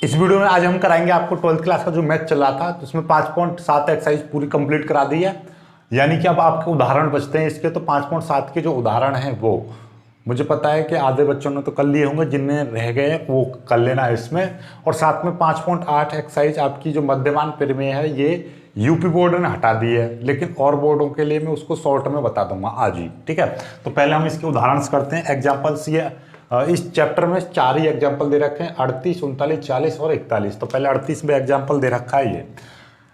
इस वीडियो में आज हम कराएंगे आपको 12th क्लास का जो मैथ चल रहा था, तो उसमें 5.7 एक्सरसाइज पूरी कंप्लीट करा दी है। यानी कि अब आपके उदाहरण बचते हैं इसके, तो 5.7 के जो उदाहरण हैं वो मुझे पता है कि आधे बच्चों ने तो कर लिए होंगे, जिनने रह गए वो कर लेना इसमें। और साथ में 5.8 एक्सरसाइज आपकी जो मध्यमान प्रमेय है ये यूपी बोर्ड ने हटा दी है, लेकिन और बोर्डों के लिए मैं उसको शॉर्ट में बता दूंगा आज ही, ठीक है। तो पहले हम इसके उदाहरण करते हैं, एग्जाम्पल्स ये इस चैप्टर में 4 ही एग्जाम्पल दे रखे हैं, 38, 39, 40 और 41। तो पहले 38 में एग्जाम्पल दे रखा है ये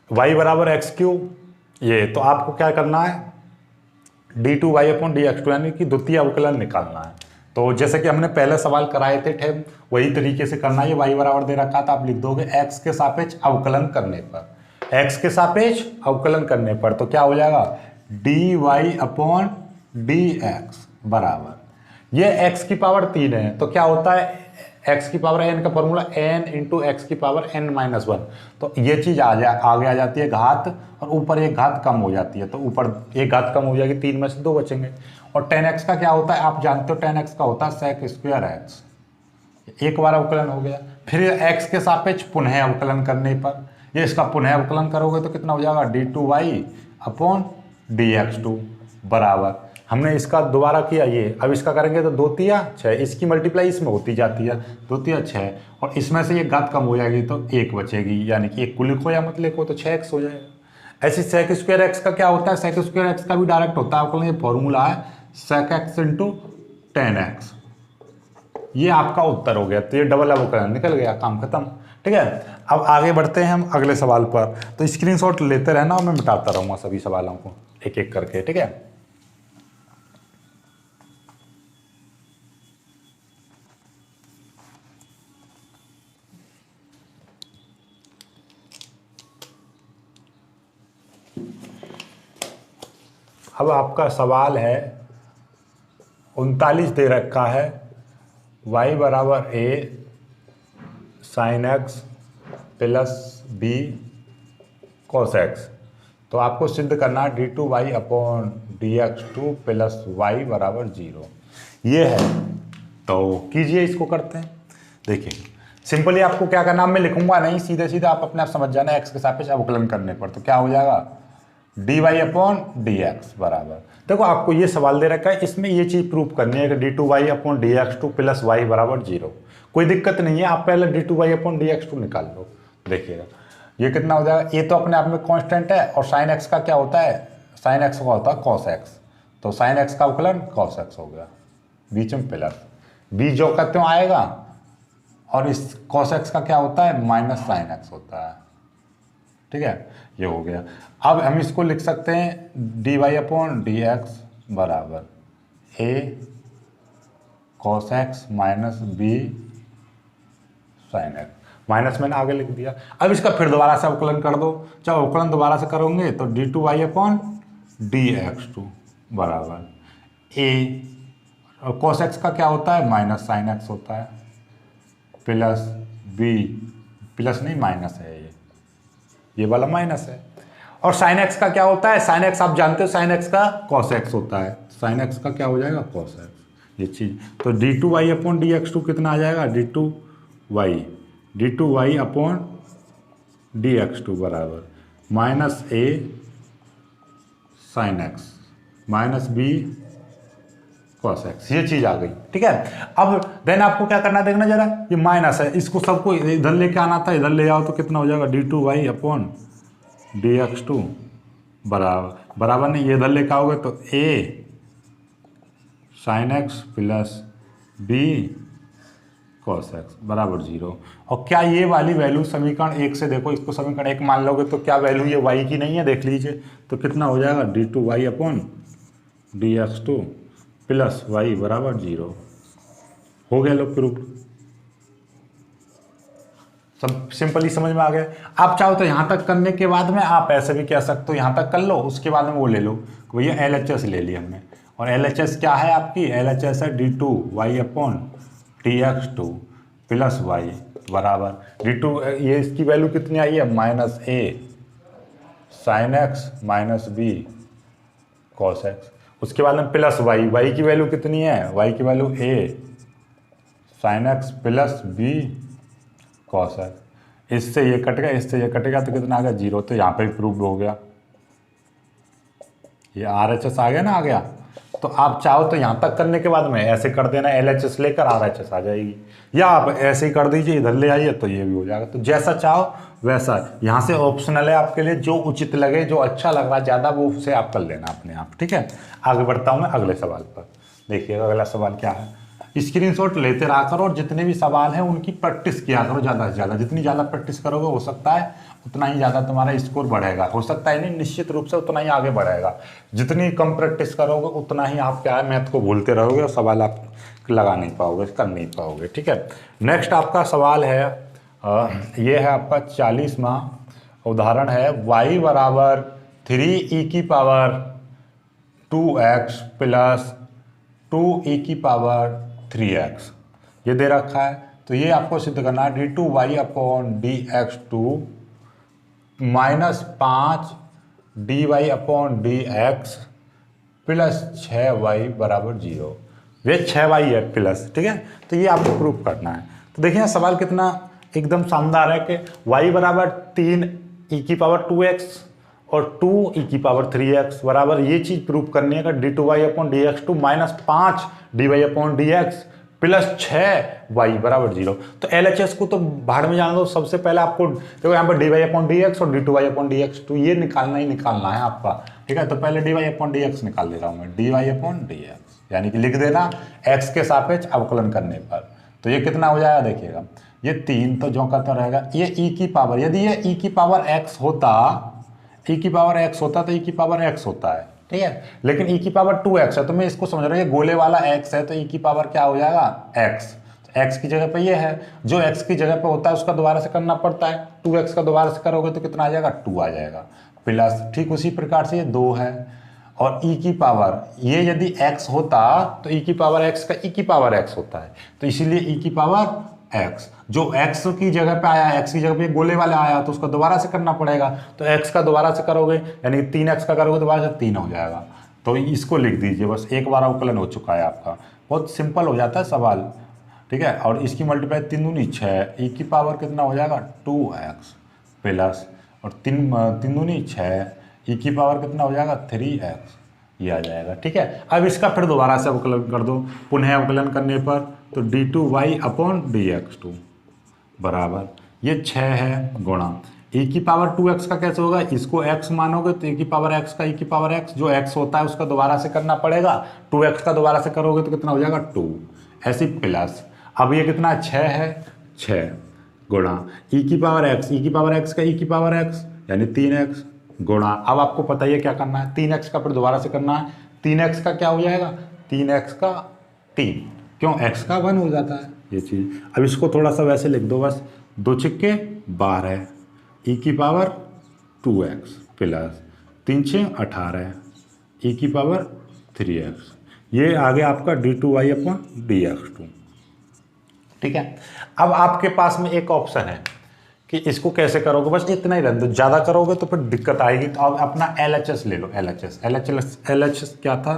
y बराबर एक्स क्यूब, ये तो आपको क्या करना है d2y अपॉन dx2 यानी कि द्वितीय अवकलन निकालना है। तो जैसे कि हमने पहले सवाल कराए थे ठेम, वही तरीके से करना है। ये y बराबर दे रखा था, आप लिख दोगे x के सापेक्ष अवकलन करने पर, x के सापेक्ष अवकलन करने पर तो क्या हो जाएगा dy अपॉन dx बराबर, ये x की पावर 3 है तो क्या होता है x की पावर n का फॉर्मूला n इंटू एक्स की पावर n-1। तो ये चीज आगे आ जाती है घात, और ऊपर एक घात कम हो जाती है, तो ऊपर एक घात कम हो जाएगी, 3 में से 2 बचेंगे। और 10x का क्या होता है आप जानते हो, 10x का होता है सेक स्क्वायर एक्स, एक बार अवकलन हो गया। फिर x के सापेक्ष पुनः अवकलन करने पर, ये इसका पुनः अवकलन करोगे तो कितना हो जाएगा d2y अपॉन dx2 बराबर, हमने इसका दोबारा किया ये, अब इसका करेंगे तो 2 तिया 6, इसकी मल्टीप्लाई इसमें होती जाती है 2 तिया 6, और इसमें से ये घात कम हो जाएगी तो 1 बचेगी, यानी कि 1 को लिखो या मत लिखो तो 6x हो जाएगा। ऐसे सेक स्क्वायर एक्स का क्या होता है, सेक स्क्वायर एक्स का भी डायरेक्ट होता है अवकलन, ये फॉर्मूला है सेक एक्स इंटू 10x। ये आपका उत्तर हो गया, तो ये डबल अवकलन निकल गया, काम खत्म, ठीक है। अब आगे बढ़ते हैं हम अगले सवाल पर, तो स्क्रीनशॉट लेते रहना और मैं मिटाता रहूँगा सभी सवालों को एक एक करके, ठीक है। अब आपका सवाल है 39 दे रखा है, y बराबर a sine x plus b cos x. तो आपको सिद्ध करना है d2y upon dx2 plus y बराबर 0, ये है। तो कीजिए, इसको करते हैं। देखिए सिंपली आपको क्या करना, मैं लिखूंगा नहीं, सीधे सीधे आप अपने आप समझ जाना, x के सापेक्ष अवकलन करने पर तो क्या हो जाएगा dy अपॉन dx बराबर, देखो आपको ये सवाल दे रखा है, इसमें ये चीज़ प्रूव करनी है कि d2y upon dx2 plus y बराबर 0। कोई दिक्कत नहीं है, आप पहले d2y अपॉन dx2 निकाल लो, देखिएगा ये कितना हो जाएगा। ये तो अपने आप में कांस्टेंट है, और साइन x का क्या होता है, साइन x का होता है कॉस x, तो साइन x का अवकलन कॉस x हो गया, बीच में प्लस b जो का त्यों आएगा, और इस कॉस x का क्या होता है माइनस साइन x होता है, ठीक है, ये हो गया। अब हम इसको लिख सकते हैं dy अपॉन dx बराबर a cos x minus b sin x, minus मैंने आगे लिख दिया। अब इसका फिर दोबारा से अवकलन कर दो, जब अवकलन दोबारा से करोगे तो d2y अपॉन dx2 बराबर a, और cos x का क्या होता है माइनस साइन x होता है, प्लस b, प्लस नहीं माइनस है ये वाला माइनस है। और साइन एक्स का क्या होता है, साइन एक्स आप जानते हो, साइन एक्स का कॉस एक्स होता है, साइन एक्स का क्या हो जाएगा कॉस एक्स, ये चीज। तो d2y अपॉन dx2 कितना आ जाएगा d2y अपॉन dx2 बराबर minus a sine x minus b cos x, ये चीज आ गई, ठीक है। अब देन आपको क्या करना है, देखना जरा, ये माइनस है, इसको सबको इधर लेके आना था, इधर ले जाओ तो कितना हो जाएगा d2y अपॉन dx2 बराबर नहीं, ये इधर लेके आओगे तो a sine x plus b cos x बराबर 0। और क्या ये वाली वैल्यू समीकरण 1 से, देखो इसको समीकरण 1 मान लोगे तो क्या वैल्यू ये y की नहीं है, देख लीजिए, तो कितना हो जाएगा d2y upon dx2 plus y बराबर 0, हो गया लोग प्रूफ, सब सिंपली समझ में आ गया। आप चाहो तो यहाँ तक करने के बाद में आप ऐसे भी कह सकते हो, यहाँ तक कर लो, उसके बाद में वो ले लो, भैया LHS ले ली हमने, और LHS क्या है आपकी, LHS है d2y upon dx2 plus y बराबर d2, ये इसकी वैल्यू कितनी आई है minus a sine x minus b cos x, उसके बाद में प्लस y की वैल्यू कितनी है, y की value a sine x plus b cos x, इससे ये कट गया, इससे ये कटेगा तो कितना आ गया 0, तो यहाँ पे प्रूव हो गया, ये RHS आ गया ना, आ गया। तो आप चाहो तो यहाँ तक करने के बाद में ऐसे कर देना, LHS लेकर RHS आ जाएगी, या आप ऐसे ही कर दीजिए, इधर ले आइए तो ये भी हो जाएगा। तो जैसा चाहो वैसा, यहाँ से ऑप्शनल है आपके लिए, जो उचित लगे, जो अच्छा लग रहा है ज़्यादा, वो उसे आप कर लेना अपने आप, ठीक है। आगे बढ़ता हूँ मैं अगले सवाल पर। देखिएगा अगला सवाल क्या है, स्क्रीनशॉट लेते रहा करो और जितने भी सवाल हैं उनकी प्रैक्टिस किया करो ज़्यादा से ज़्यादा। जितनी ज़्यादा प्रैक्टिस करोगे हो सकता है उतना ही ज़्यादा तुम्हारा स्कोर बढ़ेगा, हो सकता है नहीं, निश्चित रूप से उतना ही आगे बढ़ेगा। जितनी कम प्रैक्टिस करोगे उतना ही आप क्या है, मैथ को भूलते रहोगे और सवाल आप लगा नहीं पाओगे, कर नहीं पाओगे, ठीक है। नेक्स्ट आपका सवाल है, ये है आपका 40वां उदाहरण है, y बराबर 3e की पावर 2x प्लस 2e की पावर 3x ये दे रखा है। तो ये आपको सिद्ध करना है, d2y upon dx2 -5 dy upon dx plus 6y बराबर 0। ये 6y है प्लस, ठीक है। तो ये आपको प्रूफ करना है। तो देखिए सवाल कितना एकदम शानदार है कि y बराबर 3e की पावर 2x और 2e की पावर 3x बराबर ये चीज़ प्रूफ करनी है कि d2y upon dx2 -5 dy upon dx plus 6y बराबर 0। तो LHS को तो बाहर में जाना दो, सबसे पहले आपको देखो यहाँ पर dy अपॉन dx और d2y अपॉन dx2 ये निकालना ही निकालना है आपका, ठीक है। तो पहले dy अपॉन dx निकाल दे रहा हूँ मैं, dy अपॉन dx यानी कि लिख देना x के सापेक्ष अवकलन करने पर। तो ये कितना हो जाएगा देखिएगा, ये 3 तो जो का तो रहेगा, ये e की पावर, यदि ये e की पावर x होता, e की पावर x होता तो e की पावर x होता है, ठीक है। लेकिन e की पावर 2x है, तो मैं इसको समझ रहा हूँ ये गोले वाला x है, तो e की पावर क्या हो जाएगा x। तो x की जगह पे ये है, जो x की जगह पे होता है उसका दोबारा से करना पड़ता है, 2x का दोबारा से करोगे तो कितना आ जाएगा 2 आ जाएगा प्लस, ठीक उसी प्रकार से ये 2 है। और e की पावर ये यदि x होता तो e की पावर x का e की पावर x होता है, तो इसीलिए e की पावर x, जो x की जगह पे आया, x की जगह पे गोले वाला आया तो उसका दोबारा से करना पड़ेगा। तो x का दोबारा से करोगे यानी 3x का करोगे दोबारा से 3 हो जाएगा। तो इसको लिख दीजिए, बस एक बार अवकलन हो चुका है आपका, बहुत सिंपल हो जाता है सवाल, ठीक है। और इसकी मल्टीप्लाई 3 दूनी 6, e की पावर कितना हो जाएगा 2x प्लस, और 3 दूनी 6, e की पावर कितना हो जाएगा 3x ये आ जाएगा, ठीक है। अब इसका फिर दोबारा से अवकलन कर दो, पुनः अवकलन करने पर तो d2y अपॉन dx2 बराबर ये 6 है गुणा e की पावर 2x का कैसे होगा, इसको x मानोगे तो e की पावर x का e की पावर x, जो x होता है उसका दोबारा से करना पड़ेगा, 2x का दोबारा से करोगे तो कितना हो जाएगा 2, ऐसी प्लस। अब ये कितना 6 है, 6 गुणा e की पावर x, e की पावर x का e की पावर x यानी 3x गुणा, अब आपको पता ही क्या करना है, 3x का फिर दोबारा से करना है, 3x का क्या हो जाएगा 3x का 3, क्यों x का 1 हो जाता है ये चीज़। अब इसको थोड़ा सा वैसे लिख दो, बस 2 छिक्के 12 e की पावर 2x प्लस 3 6 18 e की पावर 3x, ये आ गया आपका d2y अपॉन dx2, ठीक है। अब आपके पास में एक ऑप्शन है कि इसको कैसे करोगे, बस इतना ही रहने दो, ज़्यादा करोगे तो फिर दिक्कत आएगी। तो अब अपना LHS ले लो, LHS क्या था,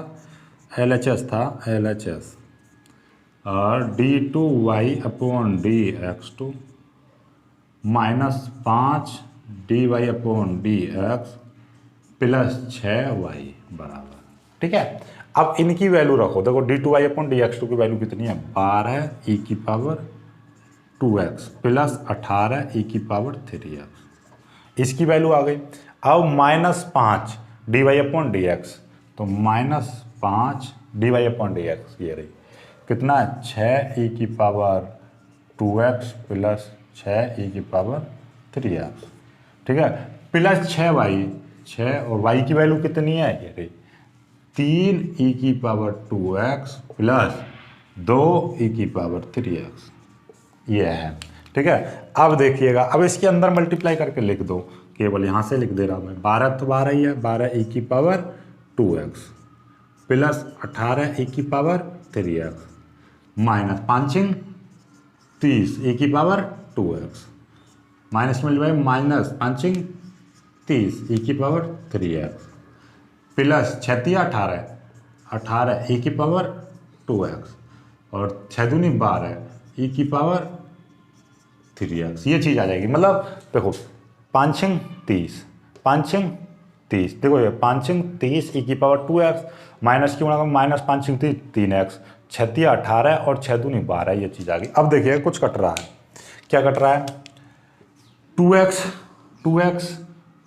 LHS था LHS और d2y upon dx2 -5 dy upon dx plus 6y बराबर, ठीक है। अब इनकी वैल्यू रखो, देखो d2y अपॉन dx2 की वैल्यू कितनी है 12 e की पावर 2x प्लस 18 e की पावर 3x, इसकी वैल्यू आ गई। अब -5 dy अपॉन dx, तो -5 dy अपॉन dx ये रही, कितना 6 e की पावर 2x प्लस 6 e की पावर 3x, ठीक है, प्लस 6y, 6 और y की वैल्यू कितनी है ये रही 3 e की पावर 2x प्लस 2 e की पावर 3x ये है, ठीक है। अब देखिएगा, अब इसके अंदर मल्टीप्लाई करके लिख दो, केवल यहाँ से लिख दे रहा हूँ मैं, 12 तो 12 ही है, 12 e की पावर 2x प्लस 18 e की पावर 3x माइनस 5 30 e की power 2x minus multiply minus 5 30 e की पावर 3x प्लस 6 18 e की पावर 2x और 6 दूनी 12 e की पावर 3x, ये चीज़ आ जाएगी। मतलब देखो 5 30, 5 30, देखो ये 5 30 e की पावर 2x माइनस की गुणा माइनस 5 30 3x, 6 18 और 6 दूनी 12, ये चीज़ आ गई। अब देखिए कुछ कट रहा है, क्या कट रहा है, 2x 2x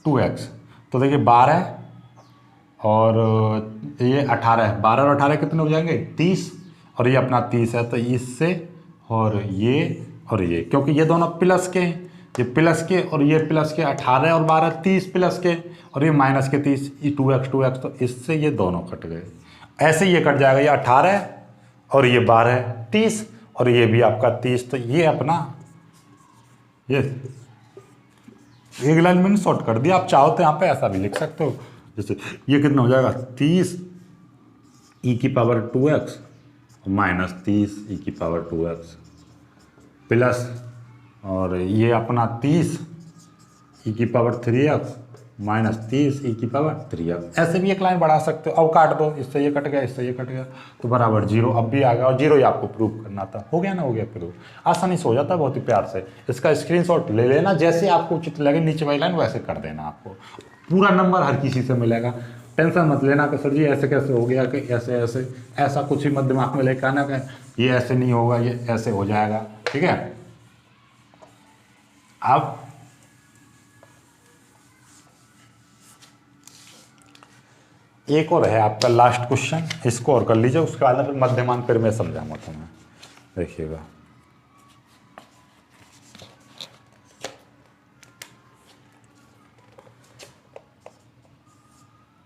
2x, तो देखिए 12 और ये 18, 12 और 18 कितने हो जाएंगे 30, और ये अपना 30 है, तो इससे और ये क्योंकि ये दोनों प्लस के, ये प्लस के और ये प्लस के, 18 और 12 30 प्लस के, और ये माइनस के 30, ये 2x, तो इससे ये दोनों कट गए। ऐसे ये कट जाएगा, ये 18 और ये 12 30 और ये भी आपका 30, तो ये अपना ये एक लाइन मैंने शॉर्ट कर दिया। आप चाहो तो यहाँ पे ऐसा भी लिख सकते हो, जैसे ये कितना हो जाएगा 30 e की पावर 2x माइनस 30 e की पावर 2x प्लस, और ये अपना 30 e की पावर 3x माइनस 30 e की पावर 3x। ऐसे भी एक लाइन बढ़ा सकते हो। अब काट दो, इससे ये कट गया, इससे ये कट गया, तो बराबर 0 अब भी आ गया, और 0 ही आपको प्रूव करना था। हो गया ना, हो गया प्रूव। आसानी से हो जाता है, बहुत ही प्यार से। इसका स्क्रीनशॉट ले लेना, जैसे आपको उचित लगे नीचे वाली लाइन वैसे कर देना, आपको पूरा नंबर हर किसी से मिलेगा। टेंशन मत लेना कि सर जी ऐसे कैसे हो गया, कि ऐसे ऐसे, ऐसा कुछ ही मत दिमाग में लेकर आना कि ये ऐसे नहीं होगा, ये ऐसे हो जाएगा, ठीक है। अब एक और है आपका लास्ट क्वेश्चन, इसको और कर लीजिए, उसके बाद मध्यमान फिर मैं समझाऊंगा तुम्हें, देखिएगा।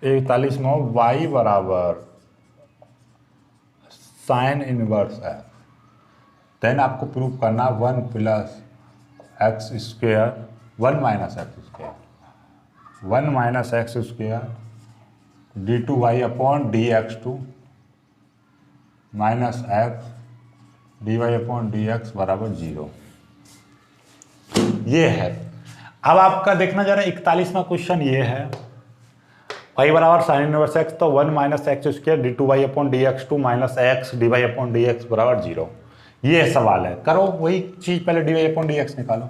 इकतालीस में y बराबर साइन इनवर्स है, देन आपको प्रूव करना 1 plus x square 1 minus x square 1 minus x square d2y upon dx2 minus x dy upon dx बराबर 0। ये है। अब आपका देखना जरा 41वां क्वेश्चन ये है, y बराबर साइन इनवर्स x, तो 1 minus x square d2y upon dx2 minus x dy upon dx बराबर 0। ये सवाल है, करो वही चीज, पहले dy अपॉन dx निकालो,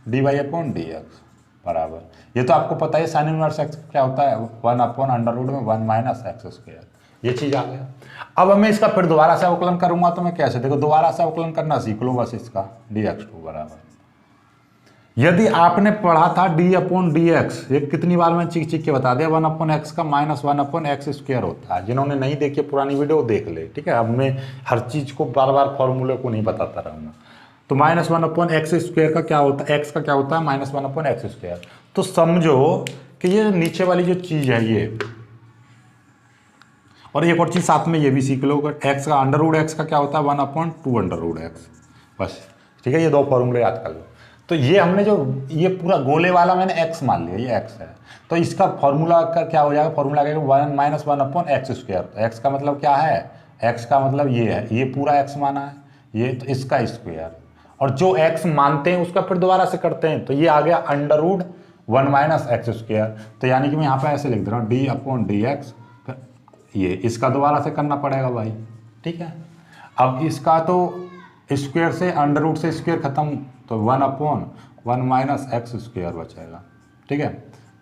dy अपॉन dx बराबर, ये तो आपको पता है साइन इनवर्स x क्या होता है, 1 अपॉन अंडर रूट में 1 माइनस एक्स स्क्वेयर, ये चीज आ गया। अब मैं इसका फिर दोबारा से अवकलन करूंगा, तो मैं कैसे, देखो दोबारा से अवकलन करना सीख लो बस इसका, dx2 बराबर, यदि आपने पढ़ा था d अपॉन डी एक्स, ये कितनी बार मैं चीख के बता दिया, 1 अपॉन एक्स का माइनस 1 अपॉन एक्स स्क्वायर होता है। जिन्होंने नहीं देखी पुरानी वीडियो देख ले, ठीक है। अब मैं हर चीज को बार बार फॉर्मूले को नहीं बताता रहूँगा। तो माइनस 1 अपॉन एक्स स्क्वायर का क्या होता है, एक्स का क्या होता है माइनस 1 अपॉन एक्स स्क्वायर। तो समझो कि ये नीचे वाली जो चीज है ये, और एक और चीज साथ में ये भी सीख लो, एक्स का अंडर रूट एक्स का क्या होता है 1 अपॉन 2 अंडर रूट एक्स, बस ठीक है। ये दो फॉर्मूले याद कर लो। तो ये हमने जो ये पूरा गोले वाला मैंने x मान लिया, ये x है, तो इसका फॉर्मूला का क्या हो जाएगा, फॉर्मूला क्या 1 minus 1 upon x square. x का मतलब क्या है, x का मतलब ये है, ये पूरा x माना है, ये तो इसका स्क्वायर, और जो x मानते हैं उसका फिर दोबारा से करते हैं, तो ये आ गया under root 1 minus x square. तो यानी कि मैं यहाँ पे ऐसे लिख दे रहा हूँ d अपॉन डी एक्स, ये इसका दोबारा से करना पड़ेगा भाई, ठीक है। अब इसका तो स्क्वायर से अंडर रूट से स्क्वायर खत्म, तो 1 अपॉन 1 माइनस एक्स स्क्वायर बचेगा, ठीक है,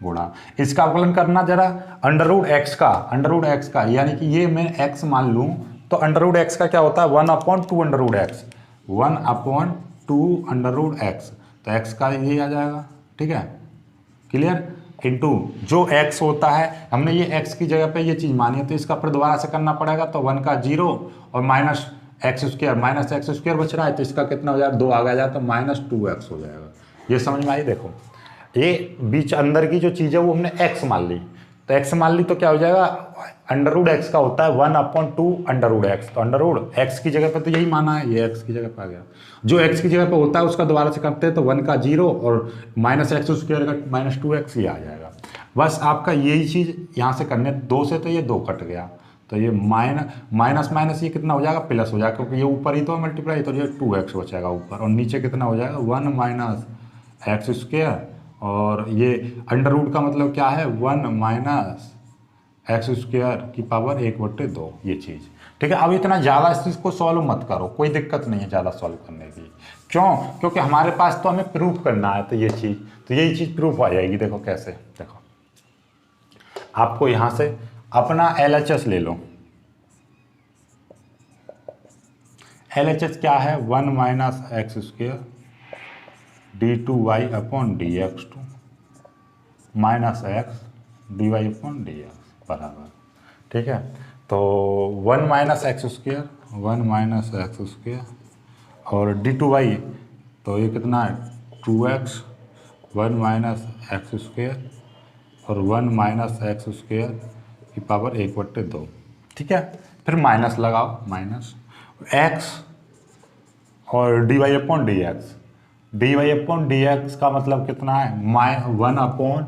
गुणा इसका अवकलन करना जरा अंडर रूट एक्स का, यानी कि ये मैं x मान लूँ, तो अंडर रूट एक्स का क्या होता है 1 upon 2 under root x, 1 upon 2 under root x, तो x का ये आ जाएगा, ठीक है, क्लियर, इंटू जो x होता है, हमने ये x की जगह पे ये चीज़ मानी है, तो इसका फिर दोबारा से करना पड़ेगा, तो 1 का 0 और माइनस एक्स स्क्वायर बच रहा है, तो इसका कितना हो जाएगा 2 आ गया, तो माइनस 2x हो जाएगा। ये समझ में आई, देखो ये बीच अंदर की जो चीज़ है वो हमने x मान ली, तो x मान ली तो क्या हो जाएगा, अंडर रूट एक्स का होता है 1 अपॉन 2 अंडर रूट एक्स, तो अंडर रूट एक्स की जगह पे तो यही माना है, ये x की जगह पे आ गया, जो x की जगह पे होता है उसका दोबारा से करते हैं, तो 1 का 0 और माइनस एक्स स्क्वायर का माइनस 2x ही आ जाएगा। बस आपका यही चीज़ यहाँ से करने, 2 से तो ये 2 कट गया, तो ये माइनस माइनस ये कितना हो जाएगा प्लस हो जाएगा, क्योंकि ये ऊपर ही तो मल्टीप्लाई, तो ये 2x बचेगा ऊपर, और नीचे कितना हो जाएगा 1 माइनस एक्स स्क्वायर, और ये अंडर रूट का मतलब क्या है 1 माइनस एक्स स्क्वायर की पावर 1/2 ये चीज़। ठीक है, अब इतना ज़्यादा इस चीज़ को सॉल्व मत करो, कोई दिक्कत नहीं है ज़्यादा सॉल्व करने की। क्यों? क्योंकि हमारे पास तो हमें प्रूफ करना है, तो ये चीज़, तो यही चीज़ प्रूफ आ जाएगी। देखो कैसे, देखो आपको यहाँ से अपना LHS ले लो। LHS क्या है? 1 - x square d2y/dx2 minus x dy/dx बराबर। ठीक है, तो 1 - x स्क्वायर 1 - x स्क्वायर और d2y, तो ये कितना है 2x 1 - x स्क्वायर और 1 - x स्क्वायर की पावर 1/2। ठीक है, फिर माइनस लगाओ, माइनस x और dy/dx। dy/dx का मतलब कितना है? 1/√1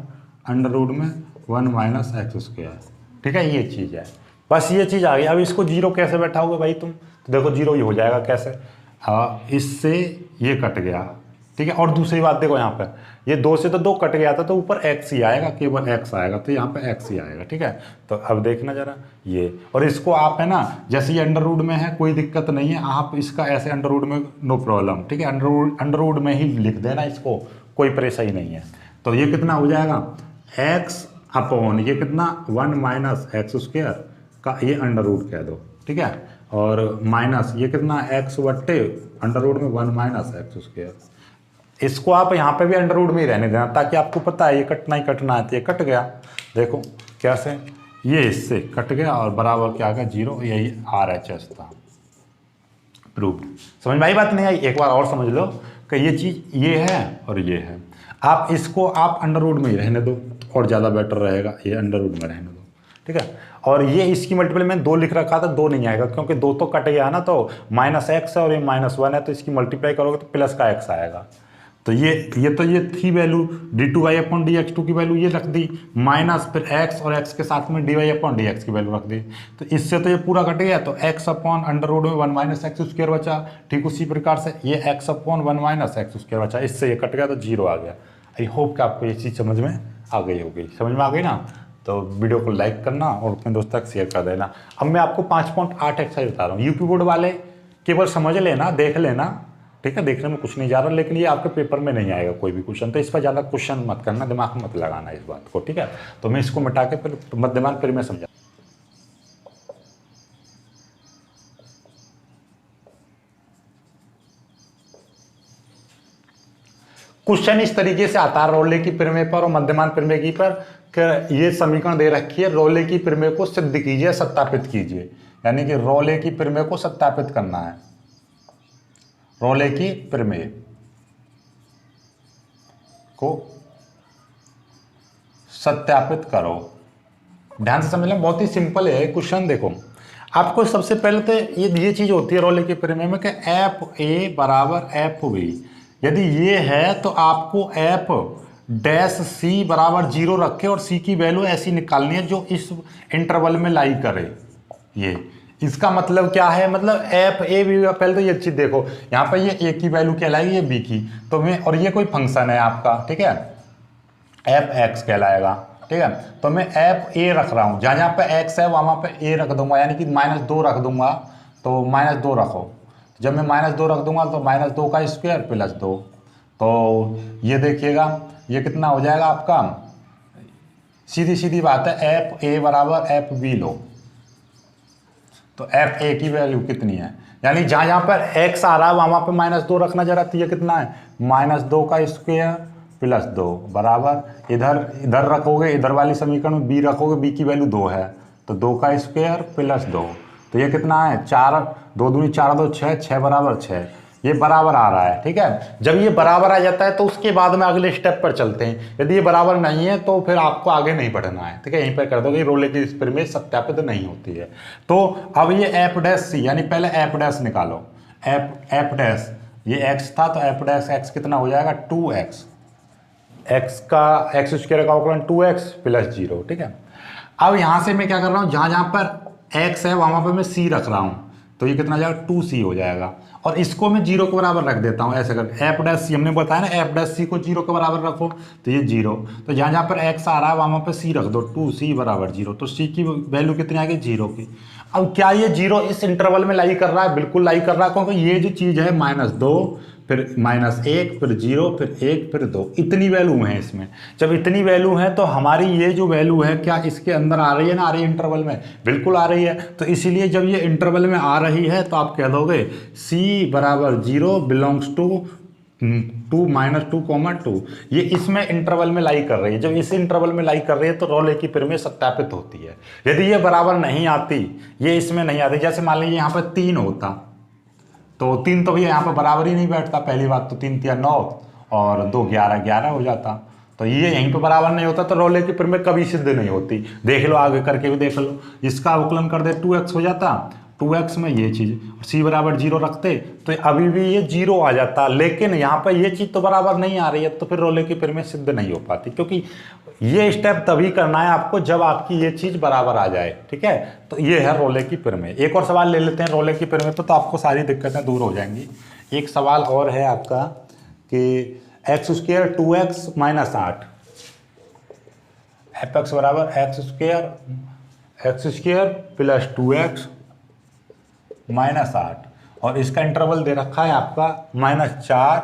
- x स्क्वायर। ठीक है, ये चीज़ है, बस ये चीज़ आ गई। अब इसको जीरो कैसे बैठाओगे भाई तुम? तो देखो जीरो ही हो जाएगा कैसे? इससे ये कट गया। ठीक है, और दूसरी बात देखो यहाँ पर, ये 2 से तो 2 कट गया था, तो ऊपर x ही आएगा, केवल x आएगा, तो यहाँ पे x ही आएगा। ठीक है, तो अब देखना जरा ये, और इसको आप है ना, जैसे ये अंडर रूट में है कोई दिक्कत नहीं है, आप इसका ऐसे अंडर रूट में नो प्रॉब्लम। ठीक है, अंडर रूट में ही लिख देना इसको, कोई परेशानी नहीं है। तो ये कितना हो जाएगा? x/, ये कितना 1 - x स्क्वायर का ये अंडर रूट कह दो। ठीक है, और माइनस ये कितना x/अंडर रूट में 1 - x स्क्वायर। इसको आप यहाँ पे भी अंडर रूट में ही रहने देना, ताकि आपको पता है ये कटना ही कटना है। तो ये कट गया, देखो कैसे, ये इससे कट गया और बराबर क्या आ गया 0। यही RHS था, प्रूव्ड। समझ में आई बात? नहीं आई? एक बार और समझ लो कि ये चीज़ ये है और ये है। आप इसको आप अंडर रूट में ही रहने दो और ज़्यादा बेटर रहेगा, ये अंडर रूट में रहने दो। ठीक है, और ये इसकी मल्टीपल में 2 लिख रखा था, 2 नहीं आएगा क्योंकि 2 तो कट गया ना, तो -x है और ये -1 है, तो इसकी मल्टीप्लाई करोगे तो प्लस का x आएगा। तो ये थी वैल्यू d2y/dx2 की वैल्यू ये रख दी, माइनस फिर x और x के साथ में dy/dx की वैल्यू रख दी। तो इससे तो ये पूरा कट गया, तो x/अंडर रूट में 1 - x स्क्वायर बचा। ठीक उसी प्रकार से ये x/1 - x स्क्वायर बचा, इससे ये कट गया तो 0 आ गया। आई होप कि आपको ये चीज़ समझ में आ गई होगी। समझ में आ गई ना? तो वीडियो को लाइक करना और अपने दोस्तों तक शेयर कर देना। अब मैं आपको 5.8 एक्सरसाइज बता रहा हूँ, यूपी बोर्ड वाले केवल समझ लेना, देख लेना। ठीक है, देखने में कुछ नहीं जा रहा, लेकिन ये आपके पेपर में नहीं आएगा कोई भी क्वेश्चन, तो इस पर ज़्यादा क्वेश्चन मत करना, दिमाग में मत लगाना इस बात को। ठीक है, तो मैं इसको मिटा के फिर मध्यमान फिर मैं समझा। क्वेश्चन इस तरीके से आता है रोले की प्रमेय पर और मध्यमान प्रमेय की पर, कि ये समीकरण दे रखी है, रोले की प्रमेय को सिद्ध कीजिए, सत्यापित कीजिए। यानी कि रोले की प्रमेय को सत्यापित करना है। रोले की प्रमेय को सत्यापित करो। ध्यान से समझ लें, बहुत ही सिंपल है क्वेश्चन। देखो आपको सबसे पहले तो ये चीज होती है रोले की प्रमेय में कि FA बराबर FB। यदि ये है तो आपको F' C बराबर 0 रखे और C की वैल्यू ऐसी निकालनी है जो इस इंटरवल में लाई करे। ये इसका मतलब क्या है? मतलब FA पहले तो ये चीज देखो, यहाँ पर ये A की वैल्यू कहलाएगी, ये B की, तो मैं, और ये कोई फंक्शन है आपका, ठीक है, Fx कहलाएगा। ठीक है, तो मैं FA रख रहा हूँ, जहाँ जहाँ पे x है वहाँ पे A रख दूंगा, यानी कि -2 रख दूंगा, तो -2 रखो। जब मैं -2 रख दूंगा तो -2 का स्क्वायर प्लस 2, तो ये देखिएगा ये कितना हो जाएगा आपका, सीधी सीधी बात है, FA बराबर FB लो, तो FA की वैल्यू कितनी है, यानी जहाँ जहाँ पर x आ रहा है वहाँ पे -2 रखना जरा, तो ये कितना है -2 का स्क्वायर प्लस 2 बराबर, इधर रखोगे, इधर वाली समीकरण में b रखोगे, b की वैल्यू 2 है, तो 2 का स्क्वायर प्लस 2, तो ये कितना है 4, 2 दूनी 4, 2 6, 6 बराबर 6, ये बराबर आ रहा है। ठीक है, जब ये बराबर आ जाता है तो उसके बाद में अगले स्टेप पर चलते हैं। यदि ये बराबर नहीं है तो फिर आपको आगे नहीं बढ़ना है। ठीक है, यहीं पर कर दोगे, रोले की प्रमेय सत्यापित नहीं होती है। तो अब ये F' यानी पहले F' निकालो, F' ये x था, तो F' कितना हो जाएगा 2x, x का x स्क्वायर का अवकलन 2x प्लस 0। ठीक है, अब यहाँ से मैं क्या कर रहा हूँ, जहाँ जहाँ पर x है वहाँ पर मैं c रख रहा हूँ, तो ये कितना हो जाएगा 2c हो जाएगा। और इसको मैं 0 के बराबर रख देता हूँ ऐसे कर, एफ डैश सी हमने बताया ना, एफ डैश सी को 0 के बराबर रखो तो ये 0, तो जहाँ जहाँ पर x आ रहा है वहाँ पर c रख दो, 2c बराबर 0, तो c की वैल्यू कितनी आ गई 0 की। अब क्या ये 0 इस इंटरवल में लाई कर रहा है? बिल्कुल लाई कर रहा है, क्योंकि ये जो चीज़ है -2 फिर -1 फिर 0 फिर 1 फिर 2, इतनी वैल्यू है इसमें। जब इतनी वैल्यू है तो हमारी ये जो वैल्यू है क्या इसके अंदर आ रही है ना, आ रही है इंटरवल में? बिल्कुल आ रही है। तो इसीलिए जब ये इंटरवल में आ रही है तो आप कह दोगे c बराबर 0 बिलोंग्स टू 2 -2, ये इसमें इंटरवल में लाई कर रही है। जब इस इंटरवल में लाई कर रही है तो रोले की प्रमेय सत्यापित होती है। यदि ये बराबर नहीं आती, ये इसमें नहीं आती, जैसे मान लीजिए यहाँ पर 3 होता तो 3 तो भैया यहाँ पर बराबर ही नहीं बैठता, पहली बात तो 3 3 9 और 2 11 11 हो जाता, तो ये यहीं पे बराबर नहीं होता, तो रोले की प्रमेय कभी सिद्ध नहीं होती। देख लो आगे करके भी देख लो, इसका अवकलन कर दे 2x हो जाता, 2x में ये चीज़ c बराबर 0 रखते तो अभी भी ये 0 आ जाता, लेकिन यहाँ पर ये चीज़ तो बराबर नहीं आ रही है, तो फिर रोले की प्रमेय सिद्ध नहीं हो पाती, क्योंकि ये स्टेप तभी करना है आपको जब आपकी ये चीज़ बराबर आ जाए। ठीक है, तो ये है रोले की प्रमेय। एक और सवाल ले लेते हैं रोले की प्रमेय पे, तो आपको सारी दिक्कतें दूर हो जाएंगी। एक सवाल और है आपका कि x² 2x - 8, f(x) बराबर x² प्लस 2x - 8, और इसका इंटरवल दे रखा है आपका -4,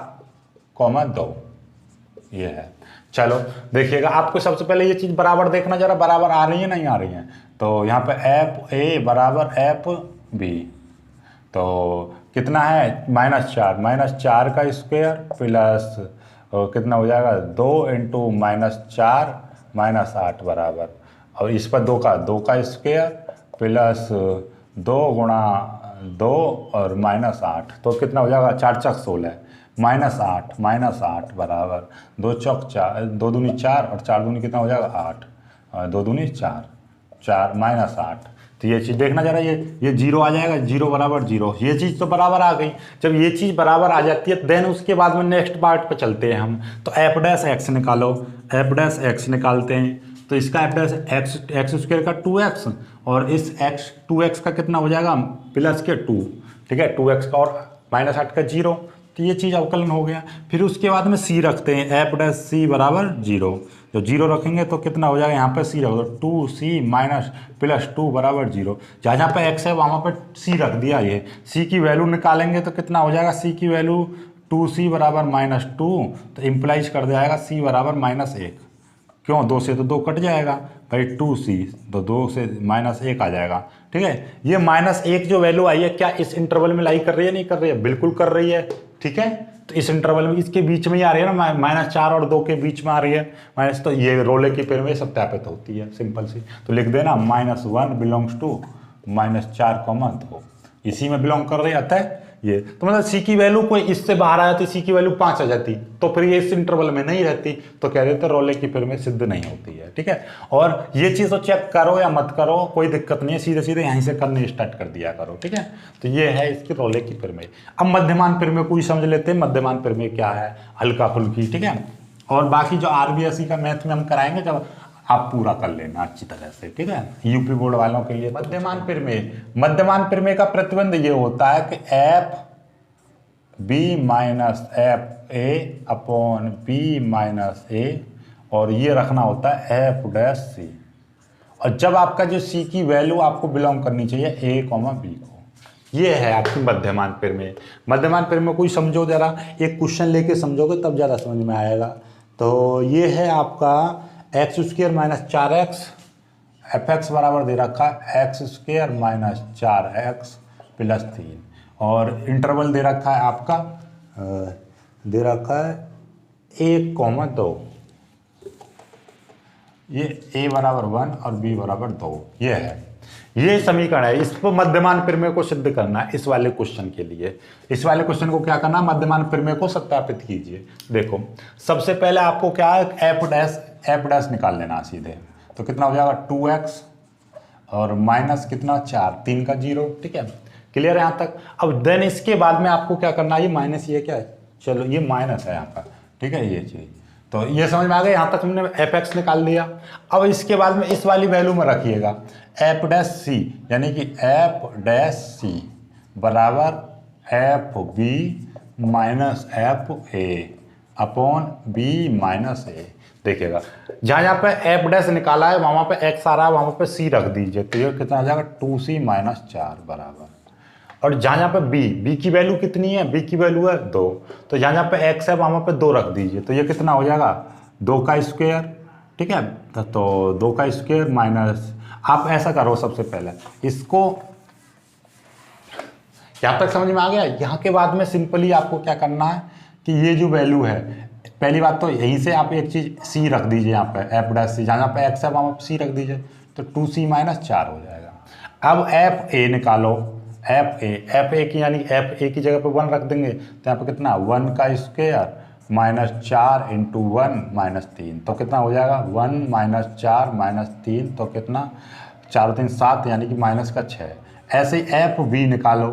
2, ये है। चलो देखिएगा, आपको सबसे पहले ये चीज़ बराबर देखना, जरा बराबर आ रही है नहीं आ रही है। तो यहाँ पे f(a) बराबर f(b), तो कितना है -4 का स्क्वायर प्लस कितना हो जाएगा 2 × -4 - 8 बराबर, और इस पर 2 का स्क्वायर प्लस 2 × 2 और -8, तो कितना हो जाएगा 4 × 16 -8 बराबर 2 × 4 2 दूनी 4 और 4 दूनी कितना हो जाएगा 8, 2 दूनी 4 -8। तो ये चीज़ देखना जरा, ये 0 आ जाएगा, 0 बराबर 0, ये चीज़ तो बराबर आ गई। जब ये चीज़ बराबर आ जाती है देन उसके बाद में नेक्स्ट पार्ट पे चलते हैं हम। तो f' निकालो, f' निकालते हैं, तो इसका x² का 2x और इस 2x का कितना हो जाएगा प्लस के 2, ठीक है, 2x का और -8 का 0, तो ये चीज़ अवकलन हो गया। फिर उसके बाद में c रखते हैं, f' बराबर 0, जो 0 रखेंगे तो कितना हो जाएगा, यहाँ पर c रख दो, 2c प्लस 2 बराबर 0, जहाँ जहाँ पे x है वहाँ पर c रख दिया। ये c की वैल्यू निकालेंगे तो कितना हो जाएगा, c की वैल्यू 2c बराबर -2, तो इम्प्लाइज कर दिया जाएगा c बराबर -1, क्यों 2 से तो 2 कट जाएगा भाई, 2c तो 2 से -1 आ जाएगा। ठीक है, ये -1 जो वैल्यू आई है क्या इस इंटरवल में लाई कर रही है नहीं कर रही है? बिल्कुल कर रही है। ठीक है, तो इस इंटरवल में इसके बीच में ही आ रही है ना, -4 और 2 के बीच में आ रही है माइनस, तो ये रोले की प्रमेय सत्यापित होती है, सिंपल सी। तो लिख देना -1 बिलोंग्स टू -4, 2, इसी में बिलोंग कर रही है। अतः ये तो मतलब c की वैल्यू कोई इससे बाहर आया तो c की वैल्यू 5 आ जाती, तो फिर ये इस इंटरवल में नहीं रहती, तो कह देते रोले की प्रमेय सिद्ध नहीं होती है। ठीक है, और ये चीज़ तो चेक करो या मत करो कोई दिक्कत नहीं है, सीधे सीधे यहीं से करने स्टार्ट कर दिया करो। ठीक है, तो ये है इसकी रोले की प्रमेय। अब मध्यमान प्रमेय को ही समझ लेते हैं, मध्यमान प्रमेय क्या है, हल्का फुल्की। ठीक है, और बाकी जो RBSE का मैथ में हम कराएंगे जब आप पूरा कर लेना अच्छी तरह से। ठीक है, यूपी बोर्ड वालों के लिए मध्यमान प्रमेय का प्रतिबंध ये होता है कि f(b - f(a)/b - a, और ये रखना होता है f'(c), और जब आपका जो c की वैल्यू आपको बिलोंग करनी चाहिए a, b को, ये है आपकी मध्यमान प्रमेय। मध्यमान प्रमेय को ही समझो जरा, एक क्वेश्चन लेके समझोगे तब ज़्यादा समझ में आएगा। तो ये है आपका x² - 4x, f(x) बराबर दे रखा है x² - 4x प्लस 3, और इंटरवल दे रखा है आपका दे रखा है 1, 2, ये a बराबर 1 और b बराबर 2, ये है, ये समीकरण है। इस पर मध्यमान प्रमेय को सिद्ध करना है इस वाले क्वेश्चन के लिए। इस वाले क्वेश्चन को क्या करना, मध्यमान प्रमेय को सत्यापित कीजिए। देखो सबसे पहले आपको क्या है, f' निकाल लेना सीधे, तो कितना हो जाएगा 2x और माइनस कितना 4, 3 का 0। ठीक है, क्लियर है यहाँ तक। अब देन इसके बाद में आपको क्या करना है, ये माइनस, ये क्या है, चलो ये माइनस है यहाँ पर। ठीक है, ये चीज़ तो ये समझ में आ गया, यहाँ तक हमने f(x) निकाल लिया। अब इसके बाद में इस वाली वैल्यू में रखिएगा f'(c), यानी कि f'(c), बराबर F B minus F A upon B minus A. देखिएगा जहाँ जहाँ पे एफ डैश निकाला है वहाँ पे एक्स आ रहा है, वहाँ पे सी रख दीजिए, तो ये कितना आ जाएगा 2c माइनस 4 बराबर। और जहाँ जहाँ पे बी की वैल्यू कितनी है, बी की वैल्यू है 2, तो जहाँ जहाँ पे एक्स है वहाँ पे 2 रख दीजिए, तो ये कितना हो जाएगा 2 का स्क्वायर। ठीक है, तो 2 का स्क्वायर माइनस, आप ऐसा करो सबसे पहले इसको, यहाँ तक समझ में आ गया। यहाँ के बाद में सिंपली आपको क्या करना है कि ये जो वैल्यू है, पहली बात तो यहीं से आप एक चीज़ सी रख दीजिए, यहाँ पे एफ डैश सी, जहाँ पे एक्स है वहाँ पे सी रख दीजिए, तो 2c माइनस 4 हो जाएगा। अब एफ ए निकालो, एफ ए की यानी एफ ए की जगह पे 1 रख देंगे, तो यहाँ पे कितना 1 का स्क्वायर माइनस 4 इंटू 1 माइनस 3, तो कितना हो जाएगा 1 माइनस 4 माइनस 3, तो कितना 4 3 7 यानी कि माइनस का 6। ऐसे ही एफ बी निकालो,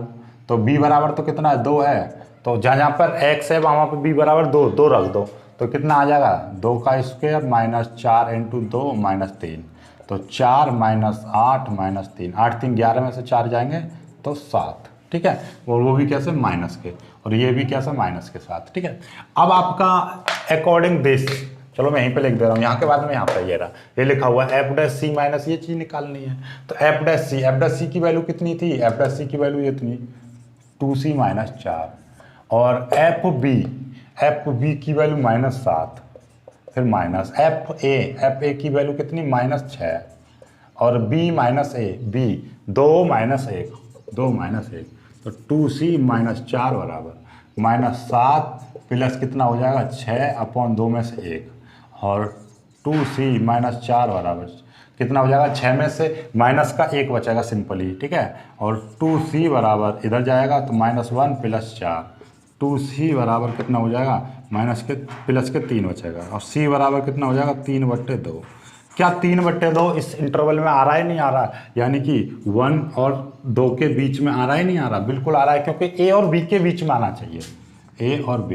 तो बी बराबर तो कितना है 2 है, तो जहाँ जहाँ पर एक्स है वहाँ पर बी बराबर 2 रख दो, तो कितना आ जाएगा 2 का स्क्वायर माइनस 4 इंटू 2 माइनस 3, तो 4 माइनस 8 माइनस 3, 8 3 11 में से 4 जाएंगे तो 7। ठीक है, और वो भी कैसे माइनस के, और ये भी कैसे माइनस के साथ। ठीक है, अब आपका अकॉर्डिंग दिस, चलो मैं यहीं पे लिख दे रहा हूँ, यहाँ के बाद में यहाँ पे ये रहा, ये लिखा हुआ है एफ डैश सी माइनस, ये चीज़ निकालनी है, तो एफ डैश सी की वैल्यू कितनी थी, एफ डैश सी की वैल्यू ये थी 2c माइनस 4, और एफ बी की वैल्यू माइनस 7, फिर माइनस एफ ए की वैल्यू कितनी माइनस 6, और B minus A B 2 minus 1, तो 2c माइनस 4 बराबर माइनस 7 प्लस कितना हो जाएगा 6 अपॉन 2 में से 1, और 2c माइनस 4 बराबर कितना हो जाएगा 6 में से माइनस का 1 बचेगा सिंपली। ठीक है, और 2c बराबर इधर जाएगा तो माइनस 1 प्लस 4, 2c बराबर कितना हो जाएगा माइनस के प्लस के 3 बचेगा, और c बराबर कितना हो जाएगा 3/2। क्या 3/2 इस इंटरवल में आ रहा है नहीं आ रहा, यानी कि 1 और 2 के बीच में आ रहा है नहीं आ रहा, बिल्कुल आ रहा है, क्योंकि a और b के बीच में आना चाहिए, a और b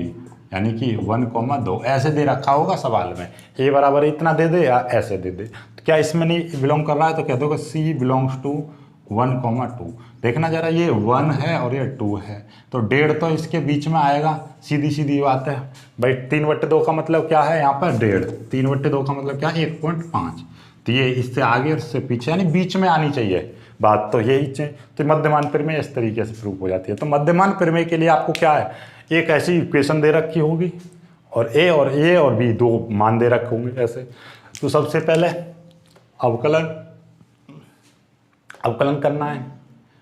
यानी कि 1,2 ऐसे दे रखा होगा सवाल में, a बराबर इतना दे दे या ऐसे दे दे, तो क्या इसमें नहीं बिलोंग कर रहा है, तो कह दोगे c बिलोंग्स टू 1,2। देखना जरा, ये 1 है और ये 2 है, तो 1.5 तो इसके बीच में आएगा, सीधी सीधी बात है भाई। 3/2 का मतलब क्या है, यहाँ पर 1.5, 3/2 का मतलब क्या है 1.5, तो ये इससे आगे और इससे पीछे यानी बीच में आनी चाहिए बात, तो यही चाहिए। तो मध्यमान प्रमेय इस तरीके से प्रूव हो जाती है। तो मध्यमान प्रमेय के लिए आपको क्या है, एक ऐसी इक्वेशन दे रखी होगी और ए और बी 2 मान दे रखे होंगे ऐसे। तो सबसे पहले अवकलन करना है,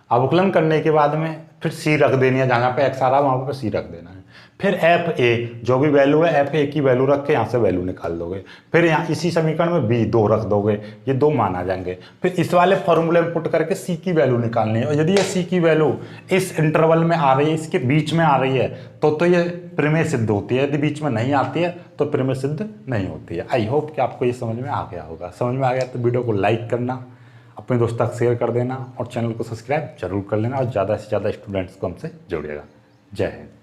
अवकलन करने के बाद में फिर सी रख देनी है, जहाँ पे एक्स आ रहा है वहाँ पे सी रख देना है, फिर एफ ए जो भी वैल्यू है एफ ए की वैल्यू रख के यहाँ से वैल्यू निकाल दोगे, फिर यहाँ इसी समीकरण में बी 2 रख दोगे, ये 2 मान आ जाएंगे, फिर इस वाले फॉर्मूले में पुट करके सी की वैल्यू निकालनी है, और यदि ये सी की वैल्यू इस इंटरवल में आ रही है, इसके बीच में आ रही है, तो ये प्रमेय सिद्ध होती है, यदि बीच में नहीं आती है तो प्रमेय सिद्ध नहीं होती है। आई होप कि आपको ये समझ में आ गया होगा। समझ में आ गया तो वीडियो को लाइक करना, अपने दोस्तों तक शेयर कर देना, और चैनल को सब्सक्राइब जरूर कर लेना, और ज़्यादा से ज़्यादा स्टूडेंट्स को हमसे जोड़िएगा। जय हिंद।